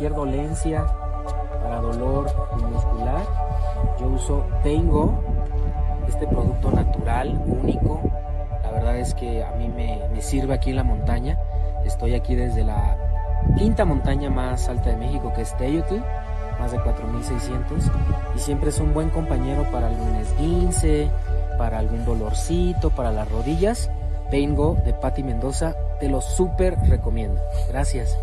cualquier dolencia, para dolor muscular, yo uso Pain-Go, este producto natural, único. La verdad es que a mí me sirve aquí en la montaña. Estoy aquí desde la quinta montaña más alta de México, que es Teyutl, más de 4600, y siempre es un buen compañero para algún esguince, para algún dolorcito, para las rodillas. Pain-Go de Pati Mendoza, te lo súper recomiendo. Gracias.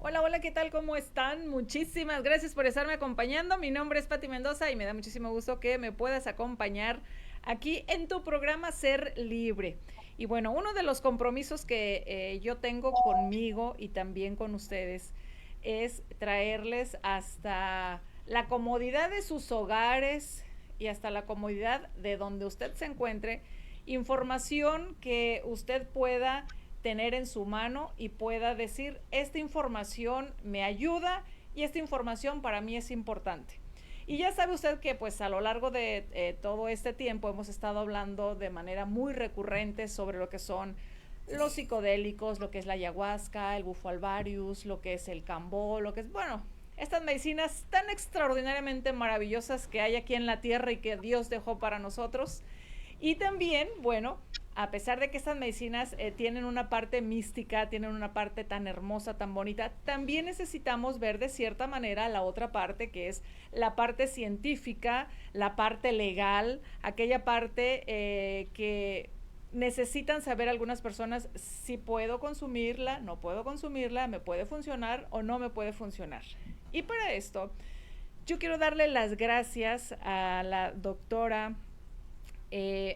Hola, hola, ¿qué tal? ¿Cómo están? Muchísimas gracias por estarme acompañando. Mi nombre es Pati Mendoza y me da muchísimo gusto que me puedas acompañar aquí en tu programa Ser Libre. Y bueno, uno de los compromisos que yo tengo conmigo y también con ustedes es traerles hasta la comodidad de sus hogares y hasta la comodidad de donde usted se encuentre, información que usted pueda tener en su mano y pueda decir, esta información me ayuda y esta información para mí es importante. Y ya sabe usted que pues a lo largo de todo este tiempo hemos estado hablando de manera muy recurrente sobre lo que son los psicodélicos, lo que es la ayahuasca, el bufo alvarius, lo que es el cambó, lo que es, bueno, estas medicinas tan extraordinariamente maravillosas que hay aquí en la tierra y que Dios dejó para nosotros. Y también, bueno, a pesar de que estas medicinas tienen una parte mística, tienen una parte tan hermosa, tan bonita, también necesitamos ver de cierta manera la otra parte, que es la parte científica, la parte legal, aquella parte que necesitan saber algunas personas si puedo consumirla, no puedo consumirla, me puede funcionar o no me puede funcionar. Y para esto, yo quiero darle las gracias a la doctora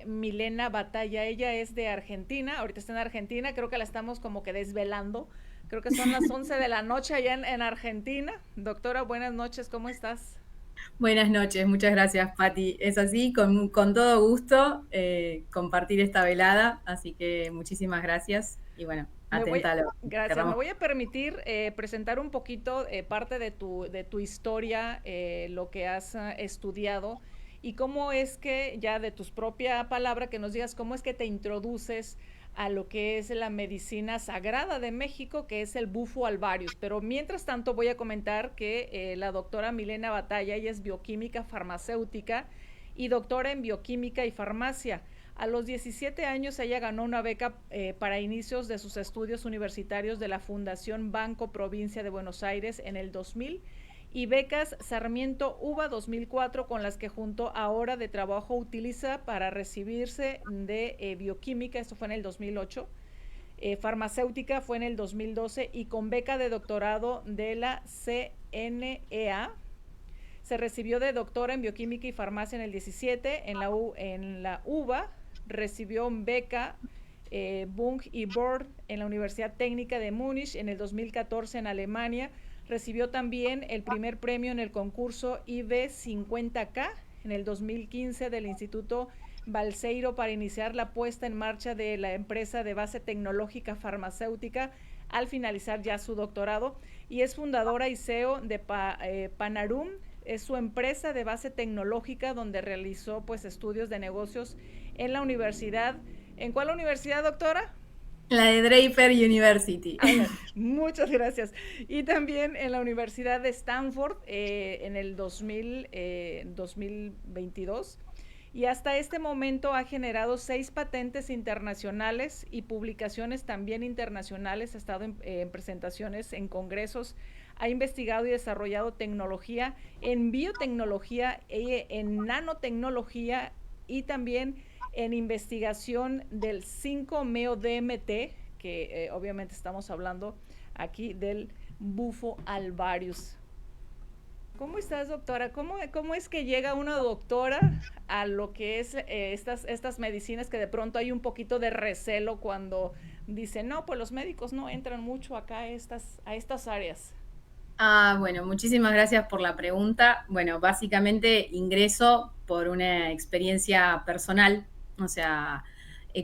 Milena Batalla. Ella es de Argentina, ahorita está en Argentina, creo que la estamos como que desvelando. Creo que son las 11 de la noche allá en Argentina. Doctora, buenas noches, ¿cómo estás? Buenas noches, muchas gracias, Pati. Es así, con todo gusto compartir esta velada, así que muchísimas gracias y bueno, Me voy, atenta a lo que gracias, me querramos. voy a permitir presentar un poquito parte de tu historia, lo que has estudiado y cómo es que, ya de tus propia palabra, que nos digas cómo es que te introduces a lo que es la medicina sagrada de México, que es el bufo alvarius. Pero mientras tanto voy a comentar que la doctora Milena Batalla, ella es bioquímica farmacéutica y doctora en bioquímica y farmacia. A los 17 años ella ganó una beca para inicios de sus estudios universitarios de la Fundación Banco Provincia de Buenos Aires en el 2000 y becas Sarmiento UBA 2004 con las que junto a hora de trabajo utiliza para recibirse de bioquímica, esto fue en el 2008, farmacéutica fue en el 2012 y con beca de doctorado de la CNEA. Se recibió de doctora en bioquímica y farmacia en el 17, en la UBA recibió beca Bung y Board en la Universidad Técnica de Múnich en el 2014 en Alemania. Recibió también el primer premio en el concurso IB 50K en el 2015 del Instituto Balseiro para iniciar la puesta en marcha de la empresa de base tecnológica farmacéutica al finalizar ya su doctorado y es fundadora y CEO de Panarum, es su empresa de base tecnológica donde realizó pues estudios de negocios en la universidad. ¿En cuál universidad, doctora? La de Draper University. Muchas gracias. Y también en la Universidad de Stanford en el 2022. Y hasta este momento ha generado 6 patentes internacionales y publicaciones también internacionales. Ha estado en presentaciones en congresos. Ha investigado y desarrollado tecnología en biotecnología, en nanotecnología y también en investigación del 5-MeO-DMT, que obviamente estamos hablando aquí del bufo alvarius. ¿Cómo estás, doctora? ¿Cómo es que llega una doctora a lo que es estas medicinas que de pronto hay un poquito de recelo cuando dicen, no, pues los médicos no entran mucho acá a estas áreas? Bueno, muchísimas gracias por la pregunta. Bueno, básicamente ingreso por una experiencia personal, o sea,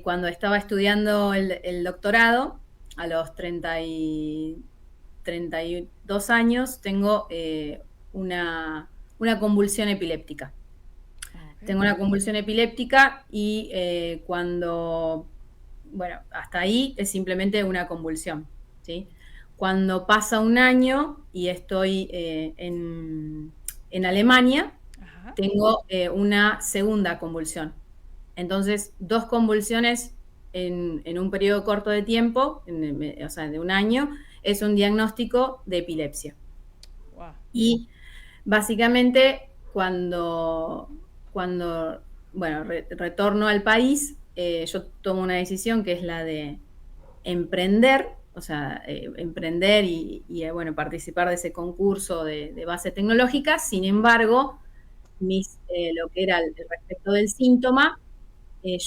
cuando estaba estudiando el doctorado, a los 32 años, tengo una convulsión epiléptica. Ok. Tengo una convulsión epiléptica y bueno, hasta ahí es simplemente una convulsión, ¿sí? Cuando pasa un año y estoy en Alemania, Ajá. tengo una segunda convulsión. Entonces, dos convulsiones en un periodo corto de tiempo, o sea, de un año, es un diagnóstico de epilepsia. Wow. Y básicamente, cuando bueno, retorno al país, yo tomo una decisión que es la de emprender, o sea, emprender bueno, participar de ese concurso de base tecnológica. Sin embargo, lo que era el respecto del síntoma,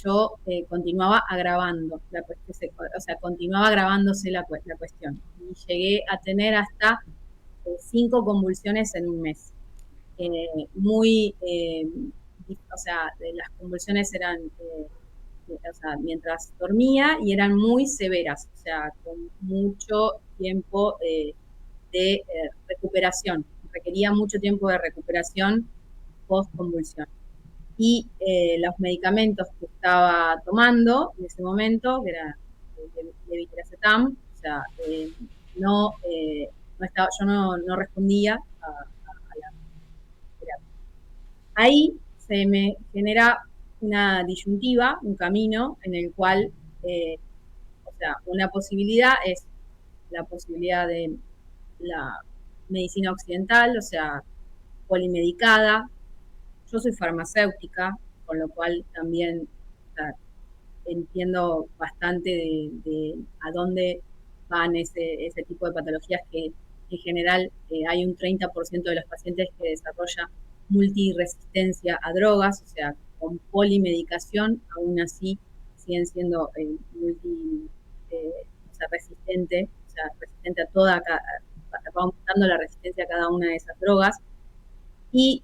yo continuaba agravando la cuestión, o sea, continuaba agravándose la cuestión. Y llegué a tener hasta 5 convulsiones en un mes. Muy, o sea, las convulsiones eran, o sea, mientras dormía y eran muy severas, o sea, con mucho tiempo de recuperación. Requería mucho tiempo de recuperación post-convulsión. Y los medicamentos que estaba tomando en ese momento, que era levetiracetam, o sea, no estaba, yo no respondía a la terapia. Ahí se me genera una disyuntiva, un camino en el cual, o sea, una posibilidad es la posibilidad de la medicina occidental, o sea, polimedicada. Yo soy farmacéutica, con lo cual también, o sea, entiendo bastante de a dónde van ese tipo de patologías que en general hay un 30% de los pacientes que desarrolla multiresistencia a drogas, o sea, con polimedicación, aún así siguen siendo o sea, resistente a toda, vamos dando la resistencia a cada una de esas drogas. Y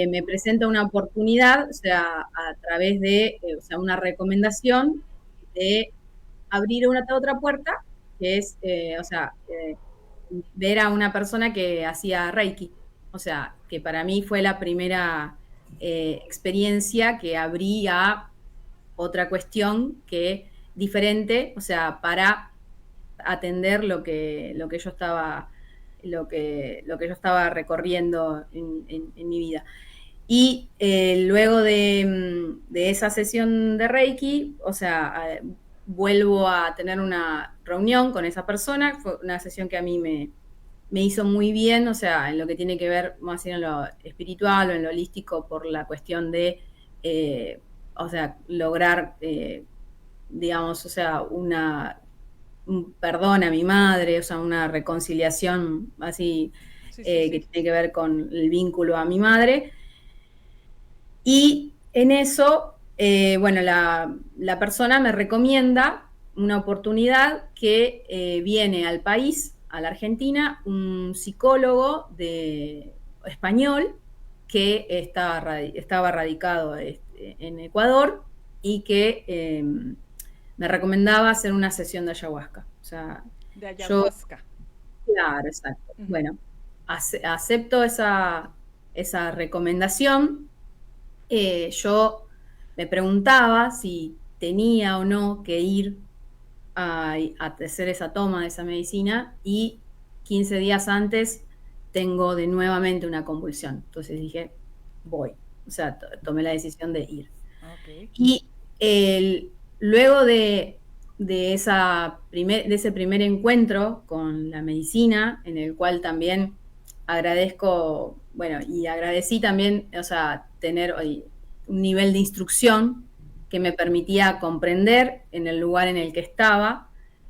me presenta una oportunidad, o sea, a través de o sea, una recomendación de abrir una otra puerta, que es, o sea, ver a una persona que hacía Reiki. O sea, que para mí fue la primera experiencia que abrí a otra cuestión que diferente, o sea, para atender lo que yo estaba yo estaba recorriendo en mi vida. Y luego de esa sesión de Reiki, o sea, vuelvo a tener una reunión con esa persona. Fue una sesión que a mí me hizo muy bien, o sea, en lo que tiene que ver más bien en lo espiritual o en lo holístico, por la cuestión de, o sea, lograr, digamos, o sea, un perdón a mi madre, o sea, una reconciliación así Sí, sí, que sí. tiene que ver con el vínculo a mi madre. Y en eso, bueno, la persona me recomienda una oportunidad que viene al país, a la Argentina, un psicólogo español que estaba radicado en Ecuador y que me recomendaba hacer una sesión de ayahuasca. O sea, De yo, ayahuasca. claro, exacto. Ujú. Bueno, acepto esa recomendación. Yo me preguntaba si tenía o no que ir a hacer esa toma de esa medicina, y 15 días antes tengo de nuevamente una convulsión. Entonces dije, voy. O sea, tomé la decisión de ir. Ok. Y luego de ese primer encuentro con la medicina, en el cual también agradezco, bueno, y agradecí también, o sea, tener un nivel de instrucción que me permitía comprender en el lugar en el que estaba,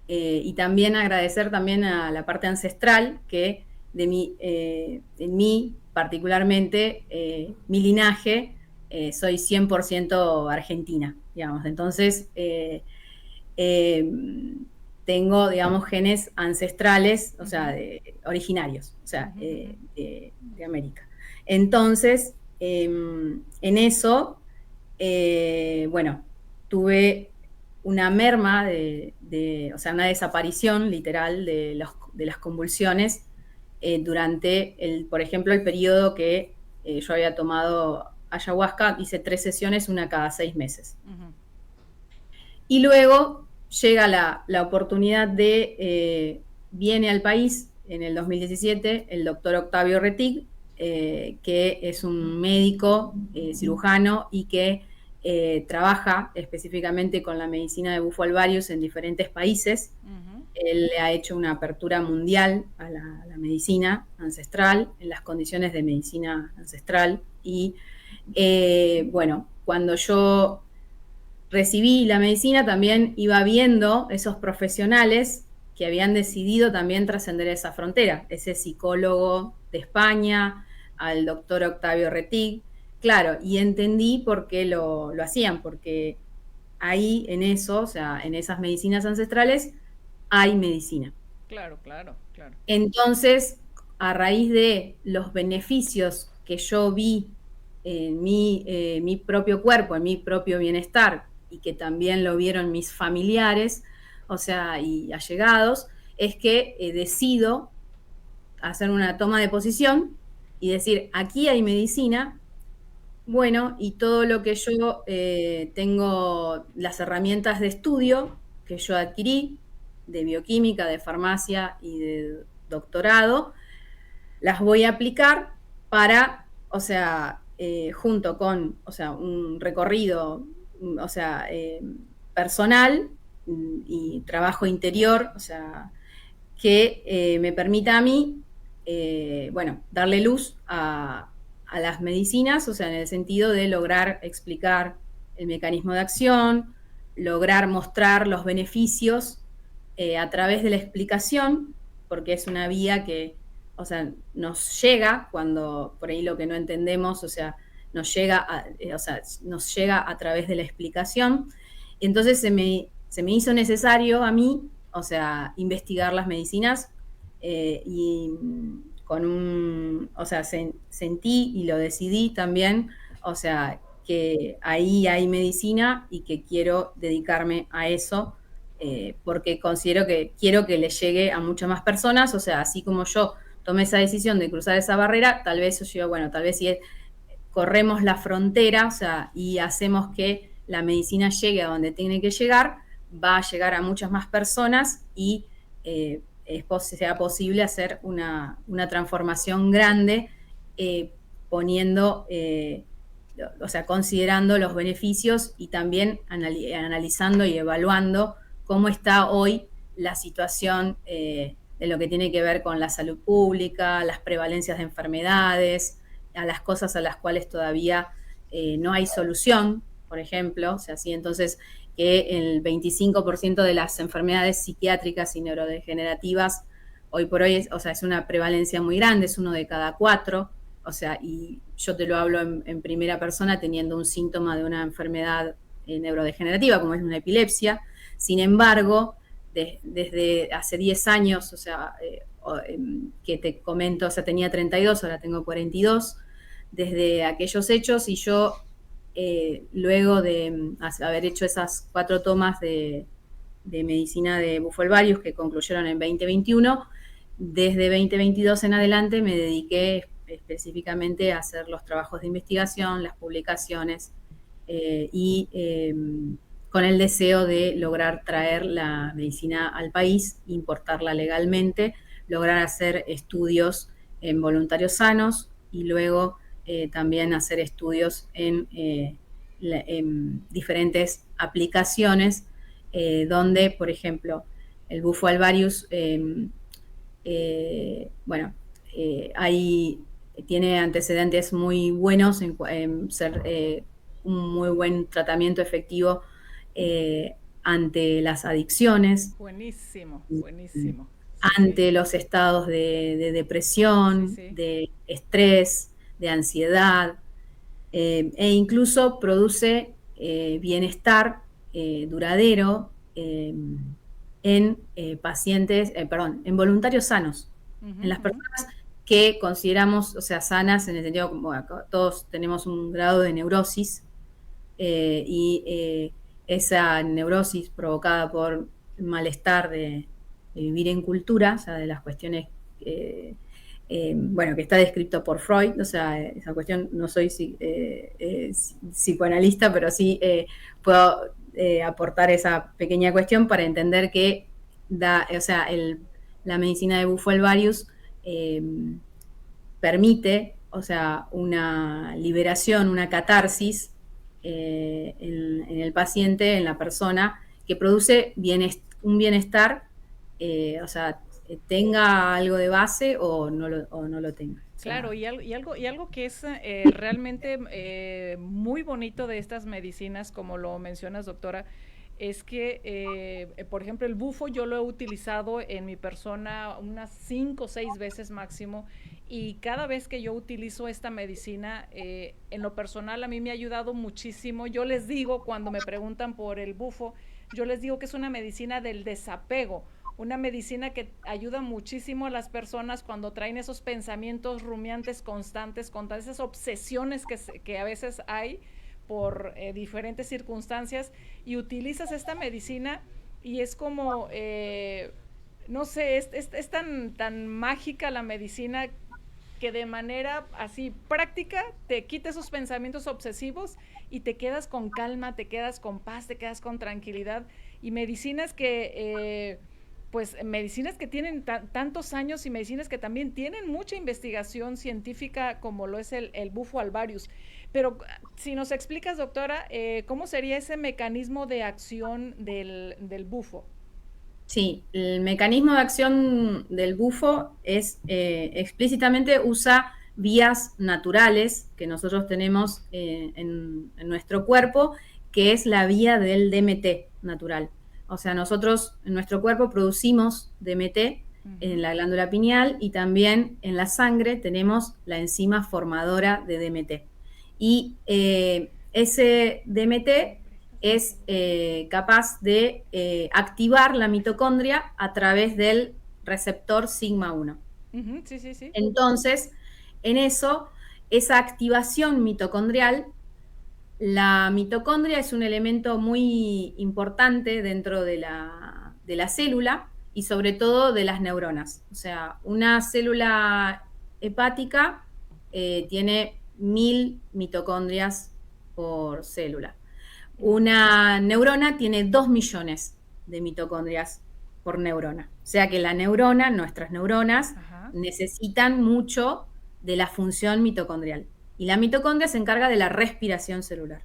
y también agradecer también a la parte ancestral que en mí particularmente, mi linaje, soy 100% argentina, digamos. Entonces, eh, tengo, digamos, genes ancestrales, o sea, originarios, o sea, de América. Entonces, en eso, bueno, tuve una merma o sea, una desaparición literal de las convulsiones durante, por ejemplo, el periodo que yo había tomado ayahuasca, hice 3 sesiones, una cada 6 meses. Y luego llega la oportunidad viene al país en el 2017 el doctor Octavio Rettig, que es un médico cirujano y que trabaja específicamente con la medicina de Bufo alvarius en diferentes países. Él le ha hecho una apertura mundial a la medicina ancestral, en las condiciones de medicina ancestral. Y bueno, cuando yo recibí la medicina, también iba viendo esos profesionales que habían decidido también trascender esa frontera. Ese psicólogo de España, al doctor Octavio Rettig, claro, y entendí por qué lo hacían, porque ahí en eso, o sea, en esas medicinas ancestrales, hay medicina. Claro, claro, claro. Entonces, a raíz de los beneficios que yo vi en mi propio cuerpo, en mi propio bienestar, y que también lo vieron mis familiares, o sea, y allegados, es que decido hacer una toma de posición y decir, aquí hay medicina, bueno, y todo lo que yo tengo, las herramientas de estudio que yo adquirí, de bioquímica, de farmacia y de doctorado, las voy a aplicar para, o sea, junto con, o sea, un recorrido, o sea, personal y trabajo interior, o sea, que me permita a mí, bueno, darle luz a las medicinas, o sea, en el sentido de lograr explicar el mecanismo de acción, lograr mostrar los beneficios a través de la explicación, porque es una vía que, o sea, nos llega cuando por ahí lo que no entendemos, o sea, nos llega o sea, nos llega a través de la explicación. Entonces se me hizo necesario a mí, o sea, investigar las medicinas y con o sea, sentí y lo decidí también, o sea, que ahí hay medicina y que quiero dedicarme a eso porque considero que quiero que le llegue a muchas más personas, o sea, así como yo tomé esa decisión de cruzar esa barrera, tal vez yo, bueno, tal vez si corremos la frontera, o sea, y hacemos que la medicina llegue a donde tiene que llegar, va a llegar a muchas más personas y sea posible hacer una transformación grande poniendo, o sea, considerando los beneficios y también analizando y evaluando cómo está hoy la situación de lo que tiene que ver con la salud pública, las prevalencias de enfermedades, a las cosas a las cuales todavía no hay solución, por ejemplo, o sea, sí, entonces que el 25% de las enfermedades psiquiátricas y neurodegenerativas hoy por hoy o sea, es una prevalencia muy grande, es 1 de cada 4, o sea, y yo te lo hablo en primera persona teniendo un síntoma de una enfermedad neurodegenerativa, como es una epilepsia. Sin embargo, desde hace 10 años, o sea, que te comento, o sea, tenía 32, ahora tengo 42, desde aquellos hechos, y yo, luego de haber hecho esas 4 tomas de medicina de Bufo alvarius que concluyeron en 2021, desde 2022 en adelante me dediqué específicamente a hacer los trabajos de investigación, las publicaciones y con el deseo de lograr traer la medicina al país, importarla legalmente, lograr hacer estudios en voluntarios sanos y luego también hacer estudios en diferentes aplicaciones donde, por ejemplo, el Bufo alvarius, bueno, tiene antecedentes muy buenos en ser un muy buen tratamiento efectivo ante las adicciones. Buenísimo, buenísimo. Ante sí, los estados de depresión, sí, sí, de estrés, de ansiedad, e incluso produce bienestar duradero en pacientes, perdón, en voluntarios sanos, en las personas que consideramos, o sea, sanas en el sentido como bueno, todos tenemos un grado de neurosis y esa neurosis provocada por el malestar de vivir en cultura, o sea, de las cuestiones, bueno, que está descrito por Freud, o sea, esa cuestión, no soy psicoanalista, pero sí puedo aportar esa pequeña cuestión para entender que o sea, la medicina de Bufo Alvarius permite, o sea, una liberación, una catarsis en el paciente, en la persona, que produce un bienestar, o sea, tenga algo de base o no lo tenga. O sea, claro, y algo que es realmente muy bonito de estas medicinas, como lo mencionas, doctora, es que, por ejemplo, el bufo yo lo he utilizado en mi persona unas 5 o 6 veces máximo, y cada vez que yo utilizo esta medicina, en lo personal a mí me ha ayudado muchísimo. Yo les digo, cuando me preguntan por el bufo, yo les digo que es una medicina del desapego, una medicina que ayuda muchísimo a las personas cuando traen esos pensamientos rumiantes constantes, con todas esas obsesiones que a veces hay por diferentes circunstancias, y utilizas esta medicina y es como, no sé, es tan mágica la medicina que de manera así práctica te quita esos pensamientos obsesivos y te quedas con calma, te quedas con paz, te quedas con tranquilidad. Y medicinas que, pues medicinas que tienen tantos años y medicinas que también tienen mucha investigación científica, como lo es el bufo alvarius. Pero si nos explicas, doctora, ¿cómo sería ese mecanismo de acción del bufo? sí, el mecanismo de acción del bufo es explícitamente usa vías naturales que nosotros tenemos en nuestro cuerpo, que es la vía del DMT natural. O sea, nosotros en nuestro cuerpo producimos DMT en la glándula pineal y también en la sangre tenemos la enzima formadora de DMT. Y ese DMT es capaz de activar la mitocondria a través del receptor sigma 1. Sí, sí, sí. Entonces, en eso, esa activación mitocondrial, la mitocondria es un elemento muy importante dentro de la célula y sobre todo de las neuronas. O sea, una célula hepática tiene 1000 mitocondrias por célula. Una neurona tiene 2 millones de mitocondrias por neurona. O sea que la neurona, nuestras neuronas, Ajá. necesitan mucho de la función mitocondrial. Y la mitocondria se encarga de la respiración celular.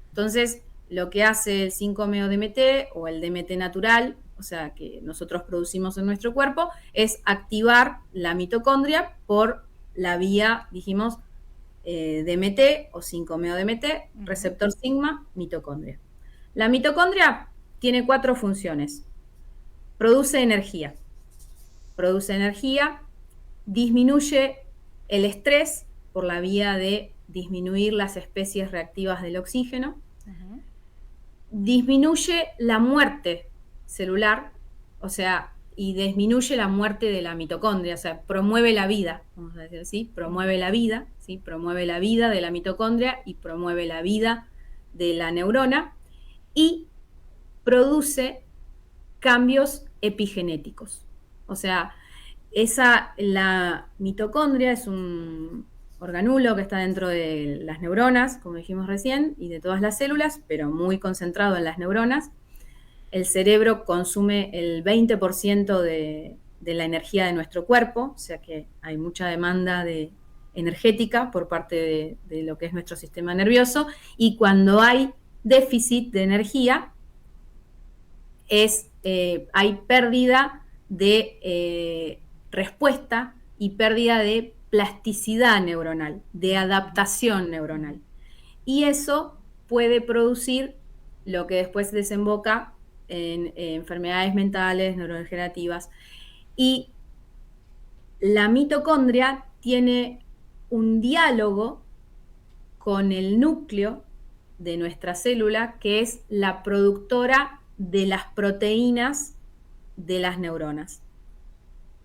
Entonces, lo que hace el 5-meo-DMT o el DMT natural, o sea, que nosotros producimos en nuestro cuerpo, es activar la mitocondria por la vía, dijimos, DMT o 5-meo-DMT, receptor sigma, mitocondria. La mitocondria tiene 4 funciones. Produce energía, disminuye el estrés por la vía de disminuir las especies reactivas del oxígeno, disminuye la muerte celular, o sea, y disminuye la muerte de la mitocondria, o sea, promueve la vida, vamos a decir así, promueve la vida, ¿sí? Promueve la vida de la mitocondria y promueve la vida de la neurona y produce cambios epigenéticos. O sea, la mitocondria es un organulo que está dentro de las neuronas, como dijimos recién, y de todas las células, pero muy concentrado en las neuronas. El cerebro consume el 20% de la energía de nuestro cuerpo, o sea que hay mucha demanda energética por parte de lo que es nuestro sistema nervioso, y cuando hay déficit de energía, hay pérdida de respuesta y pérdida de plasticidad neuronal, de adaptación neuronal. Y eso puede producir lo que después desemboca en enfermedades mentales, neurodegenerativas. Y la mitocondria tiene un diálogo con el núcleo de nuestra célula, que es la productora de las proteínas de las neuronas.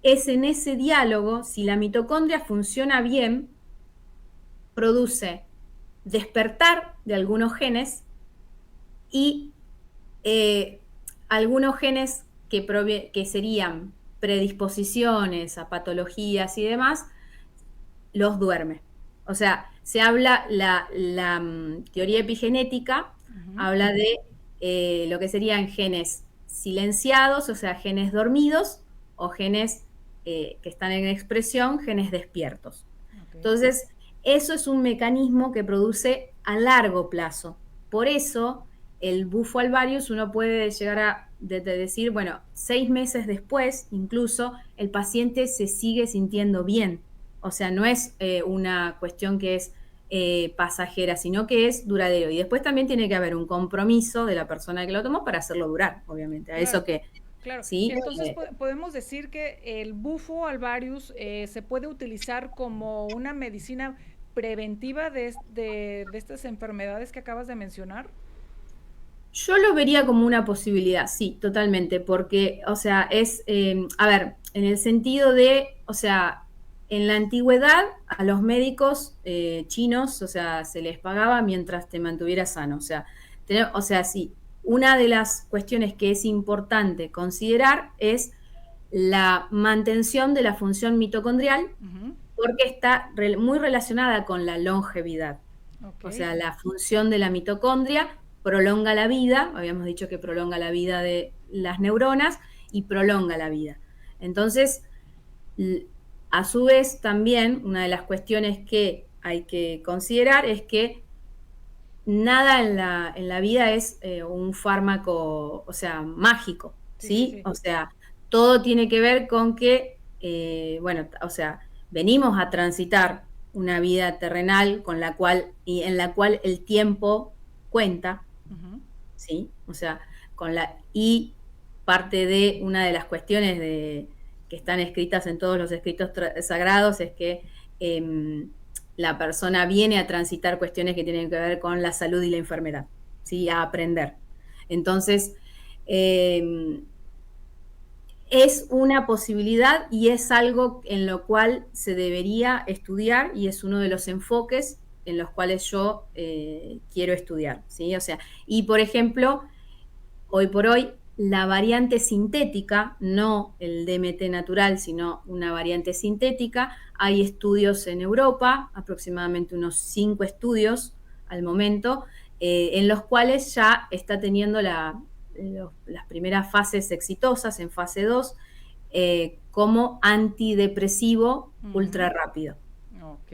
Es en ese diálogo, si la mitocondria funciona bien, produce despertar de algunos genes y algunos genes que serían predisposiciones a patologías y demás, los duerme. O sea, se habla, la teoría epigenética habla de lo que serían genes silenciados, o sea, genes dormidos, o genes que están en expresión, genes despiertos. Ok. Entonces, eso es un mecanismo que produce a largo plazo. Por eso, el bufo alvarius uno puede llegar a decir, bueno, 6 meses después, incluso, el paciente se sigue sintiendo bien. O sea, no es una cuestión que es pasajera, sino que es duradero. Y después también tiene que haber un compromiso de la persona que lo tomó para hacerlo durar, obviamente. A Claro. eso que, Claro, ¿sí? entonces podemos decir que el bufo alvarius se puede utilizar como una medicina preventiva de estas enfermedades que acabas de mencionar. Yo lo vería como una posibilidad, sí, totalmente, porque, o sea, a ver, en el sentido de, o sea, en la antigüedad a los médicos chinos, o sea, se les pagaba mientras te mantuvieras sano, o sea, sí, una de las cuestiones que es importante considerar es la mantención de la función mitocondrial, porque está muy relacionada con la longevidad. Ok. O sea, la función de la mitocondria prolonga la vida, habíamos dicho que prolonga la vida de las neuronas y prolonga la vida. Entonces, a su vez, también una de las cuestiones que hay que considerar es que nada en la vida es un fármaco, o sea, mágico, Sí, sí, ¿sí? sí. O sea, todo tiene que ver con que, bueno, o sea, venimos a transitar una vida terrenal en la cual el tiempo cuenta, Ujú. ¿sí? O sea, y parte de una de las cuestiones que están escritas en todos los escritos sagrados es que la persona viene a transitar cuestiones que tienen que ver con la salud y la enfermedad, ¿sí? A aprender. Entonces, es una posibilidad y es algo en lo cual se debería estudiar y es uno de los enfoques en los cuales yo quiero estudiar, ¿sí? O sea, y por ejemplo, hoy por hoy, la variante sintética, no el DMT natural, sino una variante sintética, hay estudios en Europa, aproximadamente unos 5 estudios al momento, en los cuales ya está teniendo las primeras fases exitosas en fase 2 como antidepresivo ultra rápido. Ok,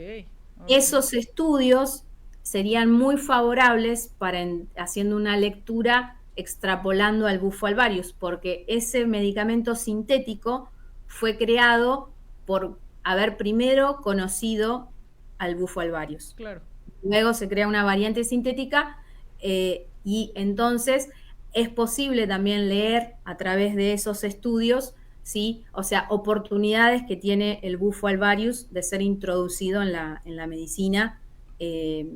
ok. Esos estudios serían muy favorables para haciendo una lectura extrapolando al bufo alvarius, porque ese medicamento sintético fue creado por haber primero conocido al bufo alvarius. Claro. Luego se crea una variante sintética y entonces es posible también leer a través de esos estudios, ¿sí? O sea, oportunidades que tiene el bufo alvarius de ser introducido en la medicina eh,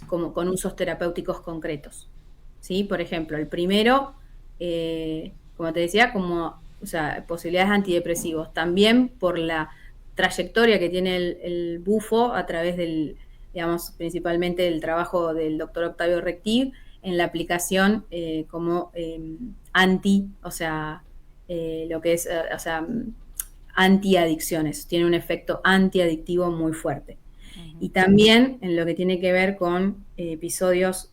como con usos terapéuticos concretos. ¿Sí? Por ejemplo, el primero, como te decía, o sea, posibilidades antidepresivos. También por la trayectoria que tiene el bufo a través digamos, principalmente del trabajo del doctor Octavio Rectiv en la aplicación como o sea, lo que es, o sea, antiadicciones. Tiene un efecto antiadictivo muy fuerte. Y también en lo que tiene que ver con episodios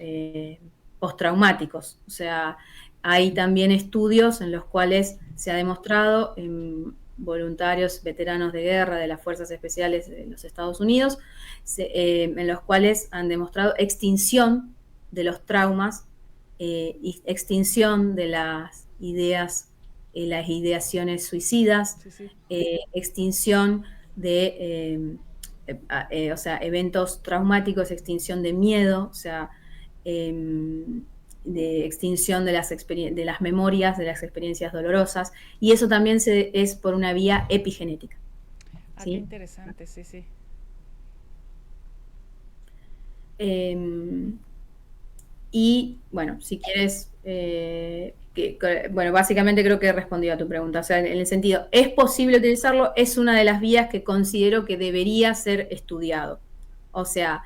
postraumáticos. O sea, hay también estudios en los cuales se ha demostrado en voluntarios veteranos de guerra de las Fuerzas Especiales de los Estados Unidos, en los cuales han demostrado extinción de los traumas y extinción de las ideas, las ideaciones suicidas, Sí, sí. extinción de o sea, eventos traumáticos, extinción de miedo, o sea, de extinción de de las memorias, de las experiencias dolorosas, y eso también es por una vía epigenética. Ah, qué ¿Sí? interesante, sí, sí. Y bueno, si quieres, Bueno, básicamente creo que he respondido a tu pregunta. O sea, en el sentido, ¿es posible utilizarlo? Es una de las vías que considero que debería ser estudiado. O sea,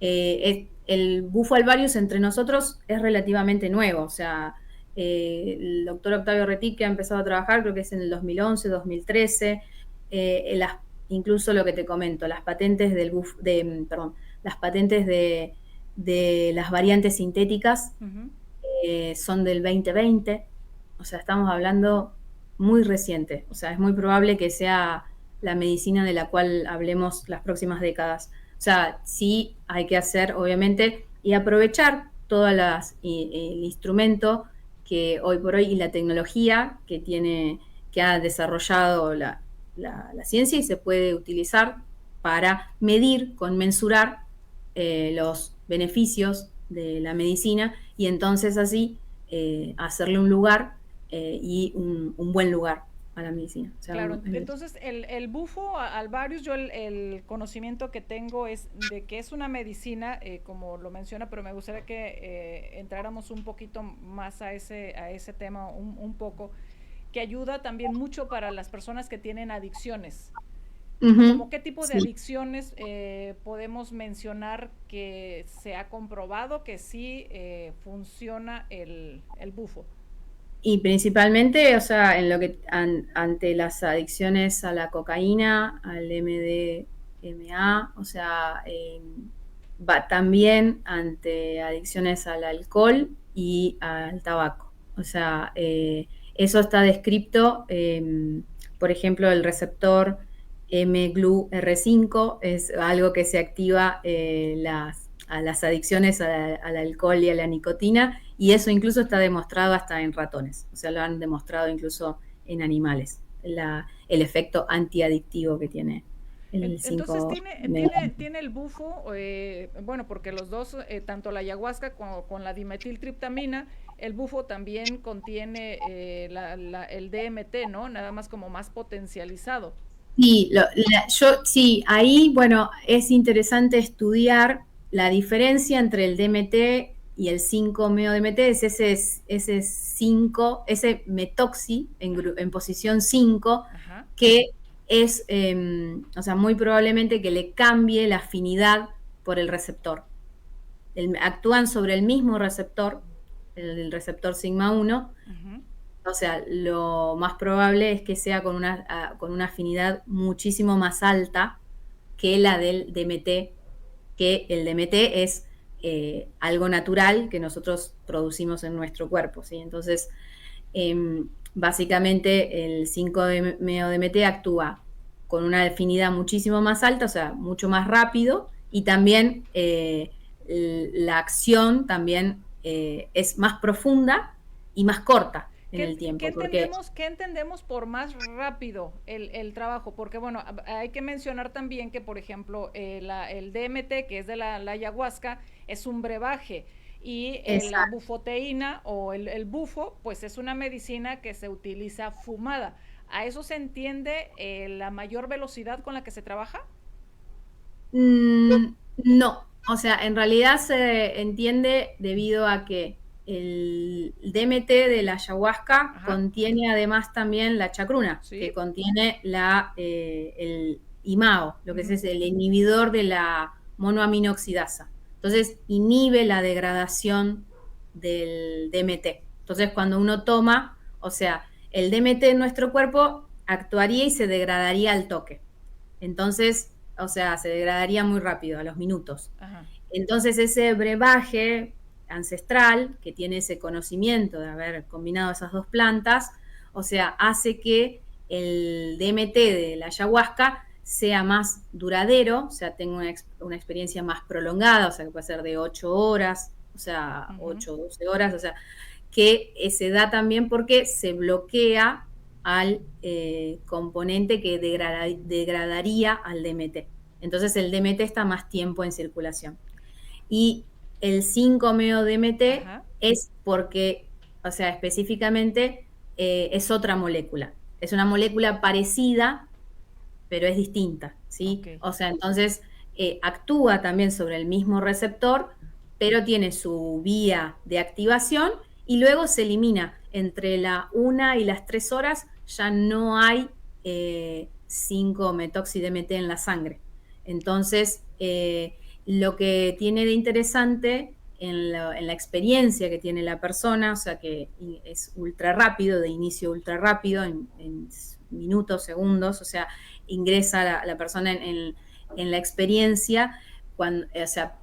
el bufo alvarius entre nosotros es relativamente nuevo. O sea, el doctor Octavio Rettig, que ha empezado a trabajar, creo que es en el 2011, 2013. Incluso lo que te comento, las patentes perdón, las patentes de las variantes sintéticas son del 2020, o sea, estamos hablando muy reciente, o sea, es muy probable que sea la medicina de la cual hablemos las próximas décadas. O sea, sí hay que hacer, obviamente, y aprovechar todo el instrumento que hoy por hoy y la tecnología que ha desarrollado la ciencia y se puede utilizar para medir, conmensurar los beneficios de la medicina y entonces así hacerle un lugar y un buen lugar a la medicina. O sea, claro, entonces el bufo alvarius, yo el conocimiento que tengo es de que es una medicina, como lo menciona, pero me gustaría que entráramos un poquito más a ese tema un poco, que ayuda también mucho para las personas que tienen adicciones. ¿Cómo qué tipo de adicciones podemos mencionar que se ha comprobado que sí funciona el bufo? Y principalmente, o sea, en lo que ante las adicciones a la cocaína, al MDMA, o sea, va también ante adicciones al alcohol y al tabaco. O sea, eso está descrito, por ejemplo, el receptor mGlu-R5 es algo que se activa a las adicciones al alcohol y a la nicotina, y eso incluso está demostrado hasta en ratones, o sea, lo han demostrado incluso en animales, el efecto antiadictivo que tiene el 5. Entonces tiene el bufo, bueno, porque los dos, tanto la ayahuasca con la dimetiltriptamina, el bufo también contiene el DMT, ¿no? Nada más como más potencializado. Sí, sí, ahí, bueno, es interesante estudiar la diferencia entre el DMT y el 5-MeO-DMT, es ese 5, ese metoxi en posición 5, Ajá. que es, o sea, muy probablemente que le cambie la afinidad por el receptor. Actúan sobre el mismo receptor, el receptor sigma 1, o sea, lo más probable es que sea con una afinidad muchísimo más alta que la del DMT, que el DMT es algo natural que nosotros producimos en nuestro cuerpo, ¿sí? Entonces, básicamente el 5-MeO-DMT actúa con una afinidad muchísimo más alta, o sea, mucho más rápido, y también la acción también es más profunda y más corta en el tiempo. ¿Qué entendemos por más rápido el trabajo? Porque, bueno, hay que mencionar también que, por ejemplo, el DMT, que es de la ayahuasca, es un brebaje. Y la bufoteína o el bufo, pues es una medicina que se utiliza fumada. ¿A eso se entiende la mayor velocidad con la que se trabaja? No, o sea, en realidad se entiende debido a que el DMT de la ayahuasca contiene además también la chacruna, ¿sí? Que contiene el IMAO, lo que es el inhibidor de la monoaminoxidasa. Entonces, inhibe la degradación del DMT. Entonces, cuando uno toma, o sea, el DMT en nuestro cuerpo actuaría y se degradaría al toque. Entonces, o sea, se degradaría muy rápido, a los minutos. Ajá. Entonces, ese brebaje ancestral, que tiene ese conocimiento de haber combinado esas dos plantas, o sea, hace que el DMT de la ayahuasca sea más duradero, o sea, tenga una experiencia más prolongada, o sea, que puede ser de 8 horas, o sea, 8 o 12 horas, o sea, que se da también porque se bloquea al componente que degradaría al DMT. Entonces el DMT está más tiempo en circulación. Y el 5-MeO-DMT es porque, o sea, específicamente es otra molécula. Es una molécula parecida, pero es distinta, ¿sí? Okay. O sea, entonces actúa también sobre el mismo receptor, pero tiene su vía de activación y luego se elimina. Entre la 1 y las 3 horas ya no hay 5-metoxy-DMT en la sangre. Entonces, lo que tiene de interesante en la experiencia que tiene la persona, o sea que es ultra rápido, de inicio ultra rápido, en minutos, segundos, o sea, ingresa la persona en la experiencia, cuando, o sea,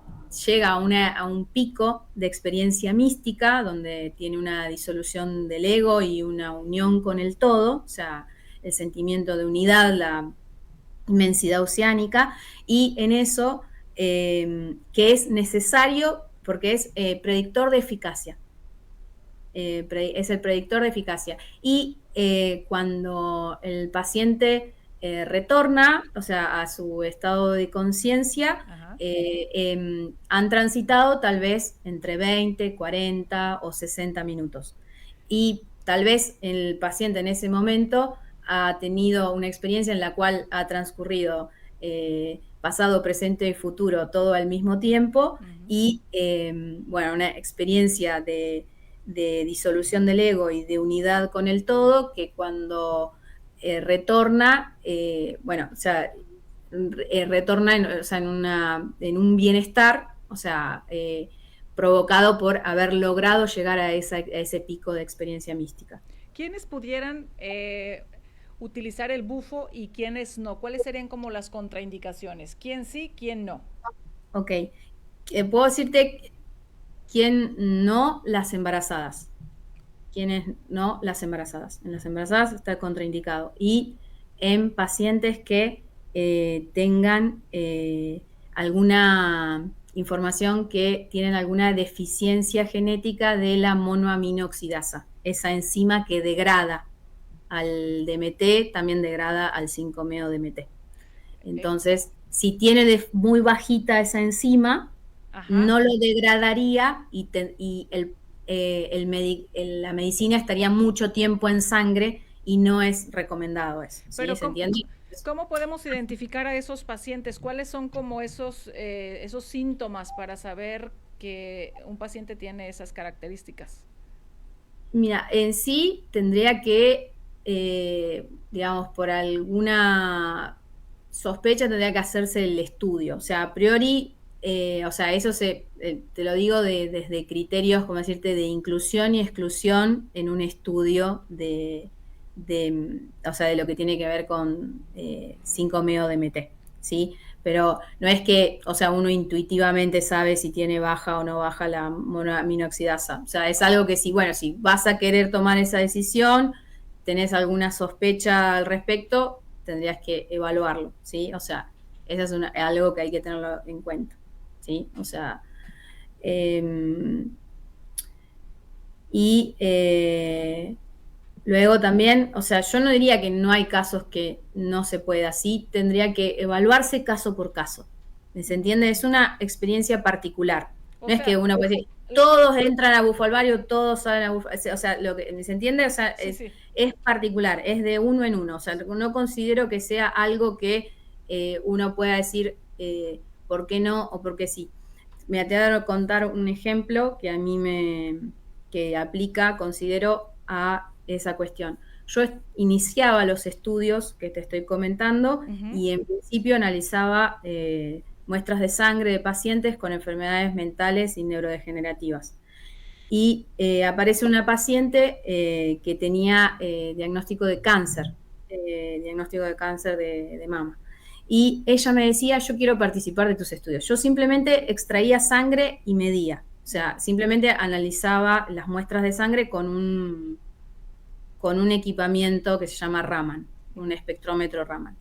llega a un pico de experiencia mística, donde tiene una disolución del ego y una unión con el todo, o sea, el sentimiento de unidad, la inmensidad oceánica, y en eso, que es necesario porque es predictor de eficacia. Es el predictor de eficacia. Y cuando el paciente retorna, o sea, a su estado de conciencia, han transitado tal vez entre 20, 40 o 60 minutos. Y tal vez el paciente en ese momento ha tenido una experiencia en la cual ha transcurrido pasado, presente y futuro todo al mismo tiempo, y bueno, una experiencia de disolución del ego y de unidad con el todo, que cuando retorna, bueno, o sea, retorna o sea, en un bienestar, o sea, provocado por haber logrado llegar a ese pico de experiencia mística. ¿Quiénes pudieran utilizar el bufo y quiénes no? ¿Cuáles serían como las contraindicaciones? ¿Quién sí, quién no? Ok, puedo decirte quién no, las embarazadas. Quiénes no, las embarazadas. En las embarazadas está contraindicado. Y en pacientes que tengan alguna información que tienen alguna deficiencia genética de la monoaminoxidasa, esa enzima que degrada al DMT, también degrada al 5-meo-DMT. Entonces, si tiene muy bajita esa enzima, no lo degradaría y la medicina estaría mucho tiempo en sangre y no es recomendado eso. ¿Sí? Pero ¿Se entiende? ¿Cómo podemos identificar a esos pacientes? ¿Cuáles son como esos síntomas para saber que un paciente tiene esas características? Mira, en sí tendría que, digamos, por alguna sospecha tendría que hacerse el estudio. O sea, a priori, o sea, eso te lo digo desde criterios, como decirte, de inclusión y exclusión en un estudio o sea, de lo que tiene que ver con 5-meo-DMT, ¿sí? Pero no es que, o sea, uno intuitivamente sabe si tiene baja o no baja la monoaminoxidasa. O sea, es algo que si vas a querer tomar esa decisión, tenés alguna sospecha al respecto, tendrías que evaluarlo, ¿sí? O sea, eso es algo que hay que tenerlo en cuenta, ¿sí? O sea, luego también, o sea, yo no diría que no hay casos que no se pueda, sí tendría que evaluarse caso por caso. ¿Se entiende? Es una experiencia particular. No es que uno puede decir, todos entran a bufalvario, todos salen a bufalvario. O sea, ¿se entiende? O sea, es particular, es de uno en uno. O sea, no considero que sea algo que uno pueda decir por qué no o por qué sí. Me voy a contar un ejemplo que a mí que aplica, considero, a esa cuestión. Yo iniciaba los estudios que te estoy comentando y en principio analizaba muestras de sangre de pacientes con enfermedades mentales y neurodegenerativas. Y aparece una paciente que tenía diagnóstico de cáncer de mama. Y ella me decía, yo quiero participar de tus estudios. Yo simplemente extraía sangre y medía. O sea, simplemente analizaba las muestras de sangre con un equipamiento que se llama Raman, un espectrómetro Raman,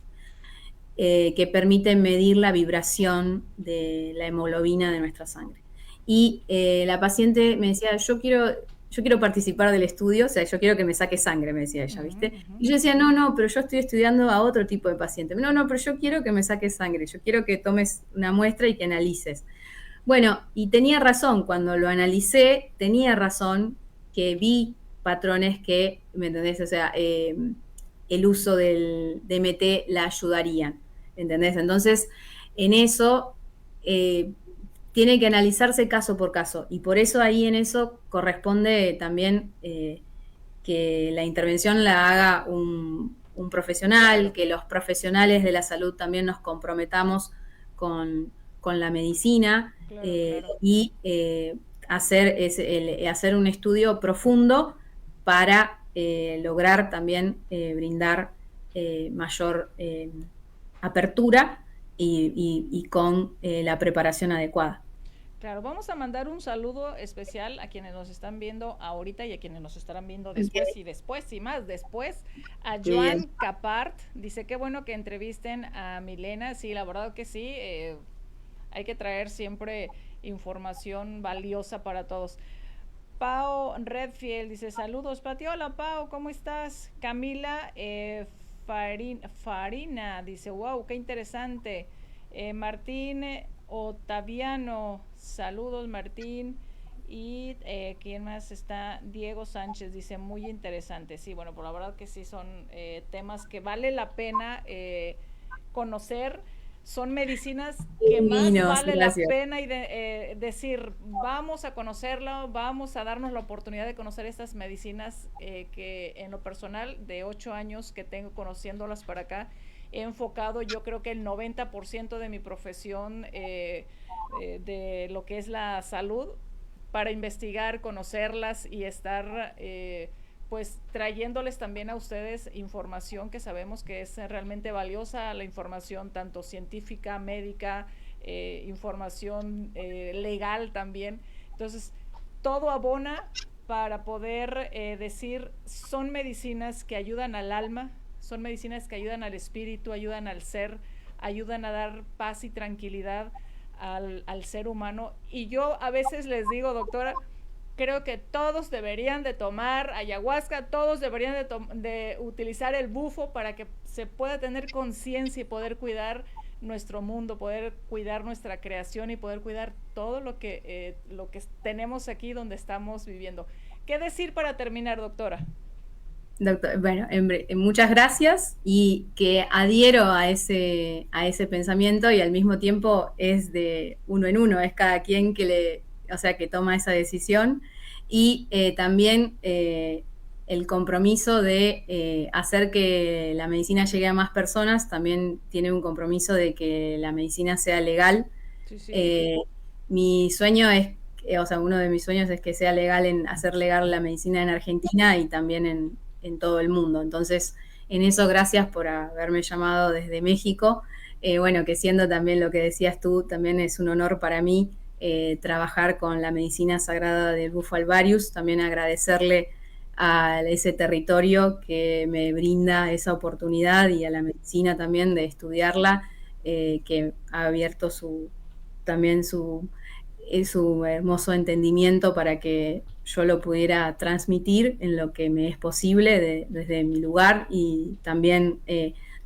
que permite medir la vibración de la hemoglobina de nuestra sangre. Y la paciente me decía, yo quiero participar del estudio, o sea, yo quiero que me saque sangre, me decía ella, ¿viste? Y yo decía, no, pero yo estoy estudiando a otro tipo de paciente. No, pero yo quiero que me saques sangre, yo quiero que tomes una muestra y que analices. Bueno, y tenía razón, cuando lo analicé, tenía razón que vi patrones que, ¿me entendés? O sea, el uso del DMT la ayudarían, ¿entendés? Entonces, en eso tiene que analizarse caso por caso, y por eso ahí en eso corresponde también que la intervención la haga un profesional, que los profesionales de la salud también nos comprometamos con la medicina, Claro. y hacer un estudio profundo para lograr también brindar mayor apertura y con la preparación adecuada. Claro, vamos a mandar un saludo especial a quienes nos están viendo ahorita y a quienes nos estarán viendo después y después y más después. A Qué bien. Joan Capart, dice, qué bueno que entrevisten a Milena. Sí, la verdad que sí, hay que traer siempre información valiosa para todos. Pau Redfield dice, saludos, Pati. Hola, Pau, ¿cómo estás? Camila Farina dice, wow, qué interesante. Martín Otaviano, saludos, Martín. Y ¿quién más está? Diego Sánchez dice, muy interesante. Sí, bueno, por la verdad que sí son temas que vale la pena conocer. Son medicinas que más Divinos, vale la gracias. pena decir, vamos a conocerlo, vamos a darnos la oportunidad de conocer estas medicinas que en lo personal, de 8 años que tengo conociéndolas para acá, he enfocado yo creo que el 90% de mi profesión de lo que es la salud para investigar, conocerlas y estar pues trayéndoles también a ustedes información que sabemos que es realmente valiosa, la información tanto científica, médica, información legal también. Entonces, todo abona para poder decir, son medicinas que ayudan al alma, son medicinas que ayudan al espíritu, ayudan al ser, ayudan a dar paz y tranquilidad al ser humano. Y yo a veces les digo, doctora, creo que todos deberían de tomar ayahuasca, todos deberían de utilizar el bufo para que se pueda tener conciencia y poder cuidar nuestro mundo, poder cuidar nuestra creación y poder cuidar todo lo que tenemos aquí donde estamos viviendo. ¿Qué decir para terminar, doctora? Doctor, bueno, muchas gracias, y que adhiero a ese pensamiento, y al mismo tiempo es de uno en uno, es cada quien o sea, que toma esa decisión, y también el compromiso de hacer que la medicina llegue a más personas, también tiene un compromiso de que la medicina sea legal. Sí, sí. Eh, Mi sueño es, o sea, uno de mis sueños es que sea legal, hacer legal la medicina en Argentina y también en todo el mundo. Entonces, en eso, gracias por haberme llamado desde México. Bueno, que siendo también lo que decías tú, también es un honor para mí trabajar con la medicina sagrada del Bufo alvarius. También agradecerle a ese territorio que me brinda esa oportunidad, y a la medicina también de estudiarla, que ha abierto también su hermoso entendimiento para que yo lo pudiera transmitir en lo que me es posible desde mi lugar, y también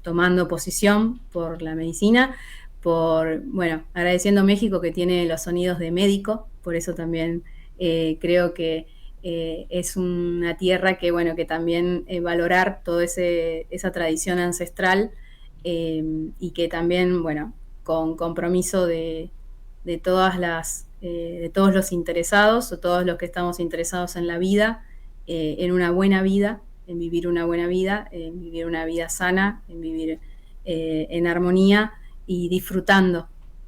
tomando posición por la medicina, bueno, agradeciendo a México que tiene los sonidos de médico, por eso también creo que es una tierra que, bueno, que también valorar toda esa tradición ancestral, y que también, bueno, con compromiso de de todos los interesados, o todos los que estamos interesados en la vida, en una buena vida, en vivir una buena vida, en vivir una vida sana, en vivir en armonía y disfrutando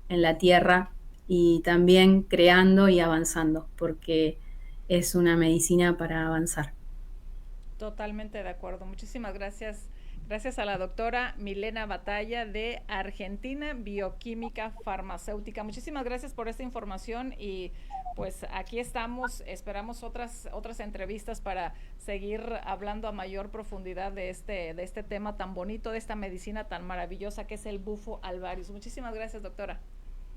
en la tierra, y también creando y avanzando, porque es una medicina para avanzar. Totalmente de acuerdo. Muchísimas gracias. Gracias a la doctora Milena Batalla de Argentina, bioquímica farmacéutica. Muchísimas gracias por esta información y pues aquí estamos, esperamos otras entrevistas para seguir hablando a mayor profundidad de este tema tan bonito, de esta medicina tan maravillosa que es el Bufo alvarius. Muchísimas gracias, doctora.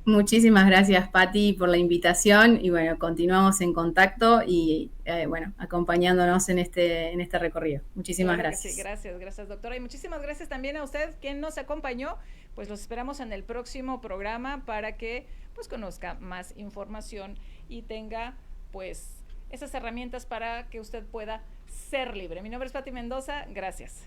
Muchísimas gracias, Pati, por la invitación, y bueno, continuamos en contacto y bueno, acompañándonos en este recorrido. Muchísimas Claro que sí, gracias. gracias, doctora. Y muchísimas gracias también a usted quien nos acompañó. Pues los esperamos en el próximo programa para que pues conozca más información y tenga pues esas herramientas para que usted pueda ser libre. Mi nombre es Pati Mendoza, gracias.